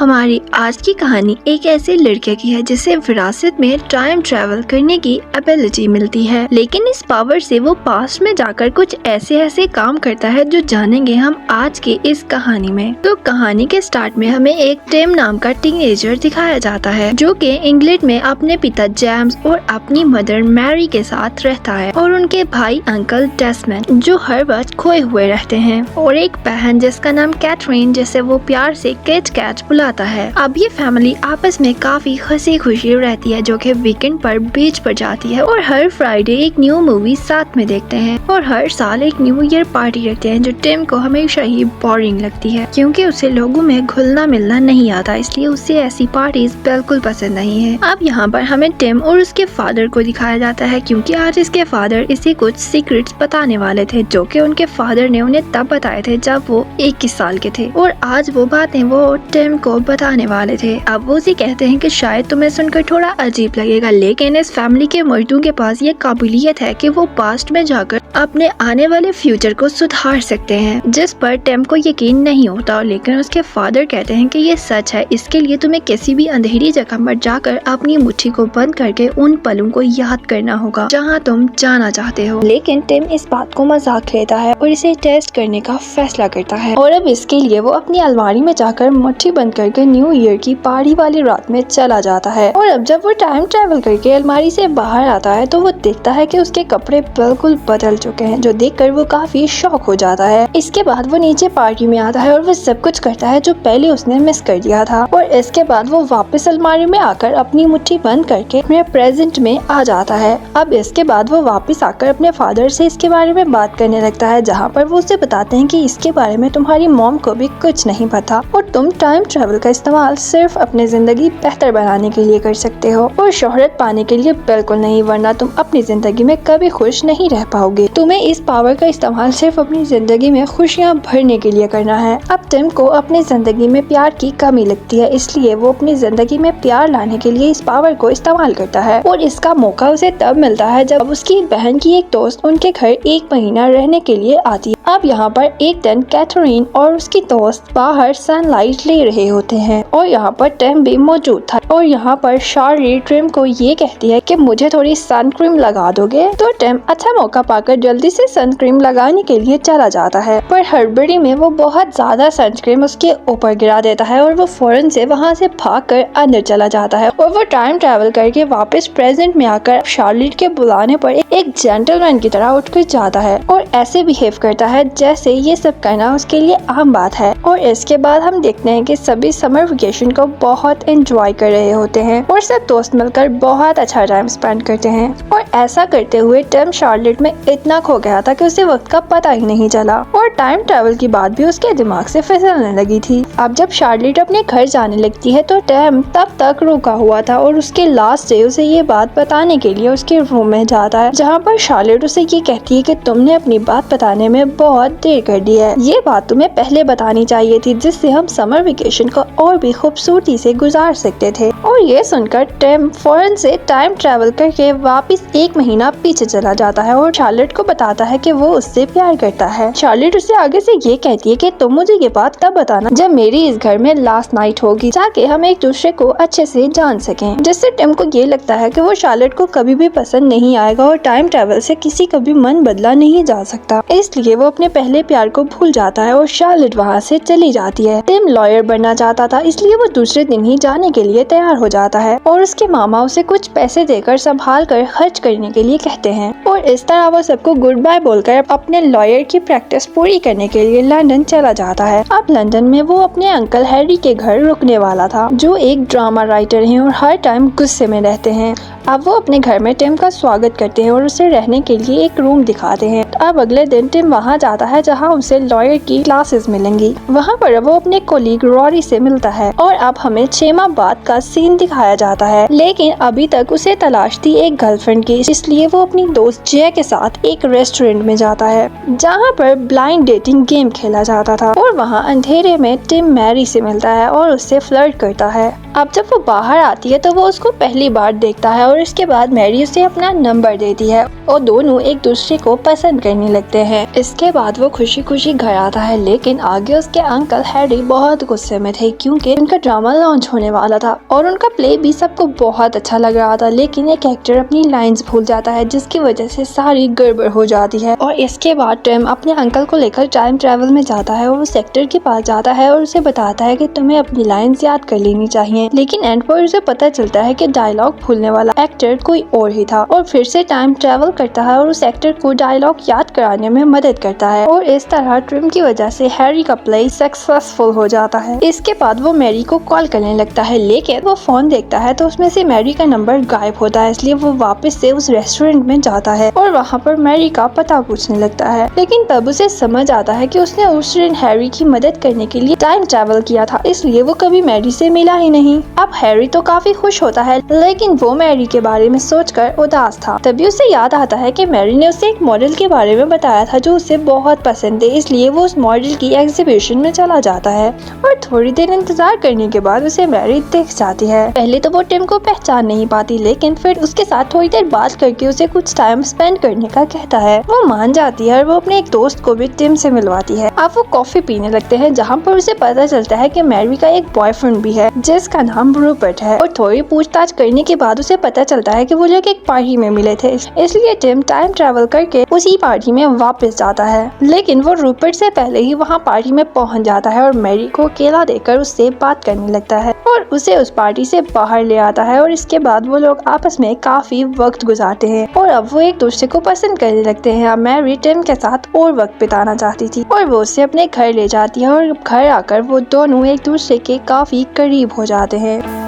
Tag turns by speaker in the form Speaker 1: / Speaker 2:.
Speaker 1: हमारी आज की कहानी एक ऐसे लड़के की है जिसे विरासत में टाइम ट्रैवल करने की एबिलिटी मिलती है, लेकिन इस पावर से वो पास्ट में जाकर कुछ ऐसे काम करता है जो जानेंगे हम आज की इस कहानी में। तो कहानी के स्टार्ट में हमें एक टिम नाम का टीनेजर दिखाया जाता है जो कि इंग्लैंड में अपने पिता जेम्स और अपनी मदर मैरी के साथ रहता है और उनके भाई अंकल डेस्मंड जो हर वक्त खोए हुए रहते हैं और एक बहन जिसका नाम कैथरीन जिसे वो प्यार से किट कैट बुलाता है। अब ये फैमिली आपस में काफी हंसी खुशी रहती है जो कि वीकेंड पर बीच पर जाती है और हर फ्राइडे एक न्यू मूवी साथ में देखते हैं और हर साल एक न्यू ईयर पार्टी रखते हैं जो टिम को हमेशा ही बोरिंग लगती है क्योंकि उसे लोगों में घुलना मिलना नहीं आता, इसलिए उसे ऐसी पार्टीज बिल्कुल पसंद नहीं है। अब यहाँ पर हमें टिम और उसके फादर को दिखाया जाता है क्योंकि आज इसके फादर इसे कुछ सीक्रेट्स बताने वाले थे जो कि उनके फादर ने उन्हें तब बताए थे जब वो 21 साल के थे और आज वो बातें वो टिम को बताने वाले थे। अब वो उसे कहते हैं कि शायद तुम्हें सुनकर थोड़ा अजीब लगेगा, लेकिन इस फैमिली के मर्दों के पास ये काबिलियत है कि वो पास्ट में जाकर अपने आने वाले फ्यूचर को सुधार सकते हैं, जिस पर टिम को यकीन नहीं होता। लेकिन उसके फादर कहते हैं कि ये सच है, इसके लिए तुम्हें किसी भी अंधेरी जगह पर जाकर अपनी मुट्ठी को बंद करके उन पलों को याद करना होगा जहाँ तुम जाना चाहते हो। लेकिन टिम इस बात को मजाक लेता है और इसे टेस्ट करने का फैसला करता है और अब इसके लिए वो अपनी अलमारी में जाकर मुट्ठी बंद करके न्यू ईयर की पार्टी वाली रात में चला जाता है। और अब जब वो टाइम ट्रैवल करके अलमारी से बाहर आता है तो वो देखता है कि उसके कपड़े बिल्कुल बदल चुके हैं, जो देखकर वो काफी शॉक हो जाता है। इसके बाद वो नीचे पार्टी में आता है और वो सब कुछ करता है जो पहले उसने मिस कर दिया था और इसके बाद वो वापस अलमारी में आकर अपनी मुट्ठी बंद करके अपने प्रेजेंट में आ जाता है। अब इसके बाद वो वापस आकर अपने फादर से इसके बारे में बात करने लगता है, जहाँ पर वो उसे बताते हैं कि इसके बारे में तुम्हारी मॉम को भी कुछ नहीं पता और तुम टाइम ट्रैवल का इस्तेमाल सिर्फ अपनी जिंदगी बेहतर बनाने के लिए कर सकते हो और शोहरत पाने के लिए बिल्कुल नहीं, वरना तुम अपनी जिंदगी में कभी खुश नहीं रह पाओगे। तुम्हें इस पावर का इस्तेमाल सिर्फ अपनी जिंदगी में खुशियाँ भरने के लिए करना है। अब टिम को अपनी जिंदगी में प्यार की कमी लगती है, इसलिए वो अपनी जिंदगी में प्यार लाने के लिए इस पावर को इस्तेमाल करता है और इसका मौका उसे तब मिलता है जब उसकी बहन की एक दोस्त उनके घर 1 महीना रहने के लिए आती है। अब यहाँ पर एक दिन कैथरीन और उसकी दोस्त बाहर सनलाइट ले रहे होते हैं और यहाँ पर टिम भी मौजूद था और यहाँ पर शार्ली टिम को ये कहती है कि मुझे थोड़ी सन क्रीम लगा दोगे। तो टिम अच्छा मौका पाकर जल्दी से सन क्रीम लगाने के लिए चला जाता है, पर हड़बड़ी में वो बहुत ज्यादा सन क्रीम उसके ऊपर गिरा देता है और वो फौरन से वहाँ से भागकर अंदर चला जाता है और वो टाइम ट्रैवल करके वापस प्रेजेंट में आकर शार्ली के बुलाने पर एक जेंटलमैन की तरह उठकर जाता है और ऐसे बिहेव करता है जैसे ये सब करना उसके लिए आम बात है। और इसके बाद हम देखते हैं कि सभी समर वेकेशन को बहुत एंजॉय कर रहे होते हैं और सब दोस्त मिलकर बहुत अच्छा टाइम स्पेंड करते हैं और ऐसा करते हुए टिम शार्लेट में इतना खो गया था कि उसे वक्त का पता ही नहीं चला और टाइम ट्रैवल की बात भी उसके दिमाग से फिसलने लगी थी। अब जब शार्लेट अपने घर जाने लगती है तो टिम तब तक रुका हुआ था और उसके लास्ट से उसे ये बात बताने के लिए उसके रूम में जाता है, जहाँ पर शार्लेट उसे ये कहती है कि तुमने अपनी बात बताने में बहुत देर कर दी है, ये बात तुम्हें पहले बतानी चाहिए थी जिससे हम समर वेकेशन को और भी खूबसूरती से गुजार सकते थे। और ये सुनकर टिम फौरन से टाइम ट्रैवल करके वापस 1 महीना पीछे चला जाता है और शार्लेट को बताता है कि वो उससे प्यार करता है। शार्लेट उससे आगे से ये कहती है कि तुम मुझे ये बात तब बताना जब मेरी इस घर में लास्ट नाइट होगी, ताकि हम एक दूसरे को अच्छे से जान सकें। जिससे टिम को ये लगता है कि वो शार्लेट को कभी भी पसंद नहीं आएगा और टाइम ट्रैवल से किसी का भी मन बदला नहीं जा सकता, इसलिए वो अपने पहले प्यार को भूल जाता है और शार्लेट वहाँ से चली जाती है। टिम लॉयर बनना चाहता था, इसलिए वो दूसरे दिन ही जाने के लिए तैयार हो जाता है और उसके मामा उसे कुछ पैसे देकर संभाल कर खर्च करने के लिए कहते हैं और इस तरह वो सबको गुड बाय बोलकर अपने लॉयर की प्रैक्टिस पूरी करने के लिए लंदन चला जाता है। अब लंदन में वो अपने अंकल हैरी के घर रुकने वाला था, जो एक ड्रामा राइटर हैं और हर टाइम गुस्से में रहते हैं। अब वो अपने घर में टिम का स्वागत करते हैं और उसे रहने के लिए एक रूम दिखाते हैं। अब अगले दिन टिम वहाँ जाता है जहाँ उसे लॉयर की क्लासेस मिलेंगी। वहाँ पर वो अपने कोलीग रॉरी से मिलता है और अब हमें 6 माह बाद का सीन दिखाया जाता है, लेकिन अभी तक उसे तलाश थी एक गर्लफ्रेंड की, इसलिए वो अपनी दोस्त जय के साथ एक रेस्टोरेंट में जाता है जहाँ पर ब्लाइंड डेटिंग गेम खेला जाता था और वहाँ अंधेरे में टिम मैरी से मिलता है और उससे फ्लर्ट करता है। अब जब वो बाहर आती है तो वो उसको पहली बार देखता है और और इसके बाद मैरी उसे अपना नंबर देती है और दोनों एक दूसरे को पसंद करने लगते हैं। इसके बाद वो खुशी खुशी घर आता है, लेकिन आगे उसके अंकल हैरी बहुत गुस्से में थे क्योंकि उनका ड्रामा लॉन्च होने वाला था और उनका प्ले भी सबको बहुत अच्छा लग रहा था। लेकिन एक एक्टर अपनी लाइंस भूल जाता है जिसकी वजह से सारी गड़बड़ हो जाती है। और इसके बाद टिम अपने अंकल को लेकर टाइम ट्रेवल में जाता है और उस एक्टर के पास जाता है और उसे बताता है कि तुम्हें अपनी लाइंस याद कर लेनी चाहिए। लेकिन एंड पर उसे पता चलता है कि डायलॉग भूलने वाला एक्टर कोई और ही था और फिर से टाइम ट्रेवल करता है और उस एक्टर को डायलॉग याद कराने में मदद करता है और इस तरह टिम की वजह से हैरी का प्ले सक्सेसफुल हो जाता है। इसके बाद वो मैरी को कॉल करने लगता है, लेकिन वो फोन देखता है तो उसमें से मैरी का नंबर गायब होता है। इसलिए वो वापस से उस रेस्टोरेंट में जाता है और वहाँ पर मैरी का पता पूछने लगता है। लेकिन तब उसे समझ आता है कि उसने उस दिन हैरी की मदद करने के लिए टाइम ट्रैवल किया था, इसलिए वो कभी मैरी से मिला ही नहीं। अब हैरी तो काफी खुश होता है, लेकिन वो मैरी के बारे में सोचकर उदास था। तभी उसे याद आता है कि मैरी ने उसे एक मॉडल के बारे में बताया था जो उसे बहुत पसंद है, इसलिए वो उस मॉडल की एग्जीबिशन में चला जाता है और थोड़ी देर इंतजार करने के बाद उसे मैरी दिख जाती है। पहले तो वो टिम को पहचान नहीं पाती, लेकिन फिर उसके साथ थोड़ी देर बात करके उसे कुछ टाइम स्पेंड करने का कहता है। वो मान जाती है और वो अपने एक दोस्त को भी टिम से मिलवाती है। अब वो कॉफी पीने लगते हैं, जहाँ पर उसे पता चलता है कि मैरी का एक बॉयफ्रेंड भी है जिसका नाम रूपर्ट है और थोड़ी पूछताछ करने के बाद उसे पता चलता है कि वो लोग एक पार्टी में मिले थे, इसलिए टिम टाइम ट्रैवल करके उसी पार्टी में वापस जाता है। लेकिन वो रूपर्ट से पहले ही वहाँ पार्टी में पहुँच जाता है और मैरी को अकेला देकर उससे बात करने लगता है और उसे उस पार्टी से बाहर ले आता है और इसके बाद वो लोग आपस में काफी वक्त गुजारते हैं और अब वो एक दूसरे को पसंद करने लगते हैं। अब मैरी टिम के साथ और वक्त बिताना चाहती थी और वो उसे अपने घर ले जाती है और घर आकर वो दोनों एक दूसरे के काफी करीब हो जाते हैं।